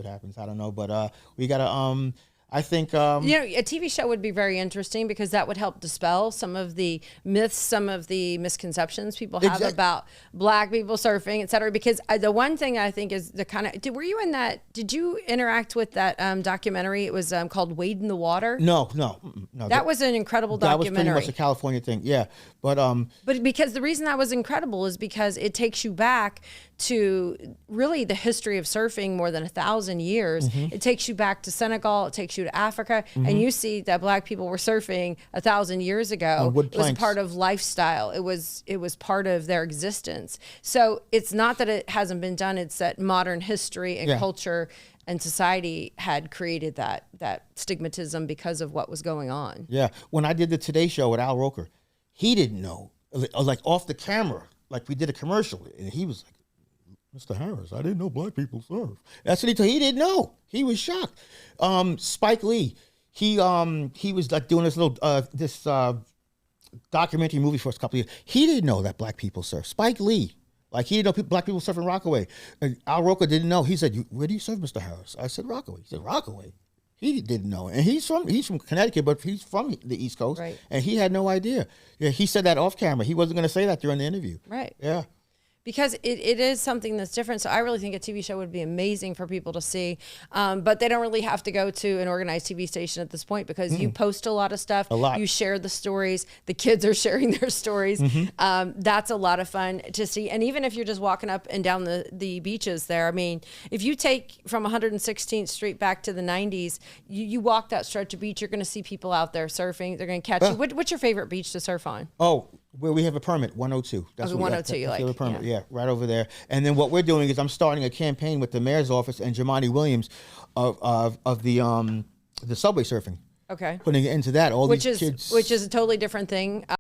what happens. I don't know, but we gotta. I think a TV show would be very interesting because that would help dispel some of the myths, some of the misconceptions people have about black people surfing, et cetera. Because the one thing I think is the kind of, were you in that, did you interact with that documentary? It was called Wade in the Water. No. That was an incredible documentary. That was pretty much a California thing, yeah. But because the reason that was incredible is because it takes you back to really the history of surfing more than 1,000 years. Mm-hmm. It takes you back to Senegal. It takes you to Africa, and you see that black people were surfing 1,000 years ago. It was part of lifestyle. It was part of their existence. So it's not that it hasn't been done. It's that modern history and culture and society had created that stigmatism because of what was going on. Yeah. When I did the Today Show with Al Roker, he didn't know, like off the camera, like we did a commercial, and he was like, Mr. Harris, I didn't know black people surf. That's what he told. He didn't know. He was shocked. Spike Lee, he was like doing this little documentary movie for us a couple of years. He didn't know that black people surf. Spike Lee, like he didn't know black people surf in Rockaway. And Al Roker didn't know. He said, "Where do you surf, Mr. Harris?" I said, "Rockaway." He said, "Rockaway." He didn't know, and he's from Connecticut, but he's from the East Coast, right. And he had no idea. Yeah, he said that off camera. He wasn't going to say that during the interview. Right. Yeah. Because it is something that's different. So I really think a TV show would be amazing for people to see. But they don't really have to go to an organized TV station at this point because you post a lot of stuff. A lot. You share the stories. The kids are sharing their stories. That's a lot of fun to see. And even if you're just walking up and down the beaches there, I mean, if you take from 116th Street back to the 90s, you walk that stretch of beach, you're going to see people out there surfing. They're going to catch you. What's your favorite beach to surf on? Oh, where we have a permit, 102. That's 102 you like. A permit, yeah, right over there. And then what we're doing is I'm starting a campaign with the mayor's office and Jamani Williams of the subway surfing. Okay. Putting it into that. Which is a totally different thing.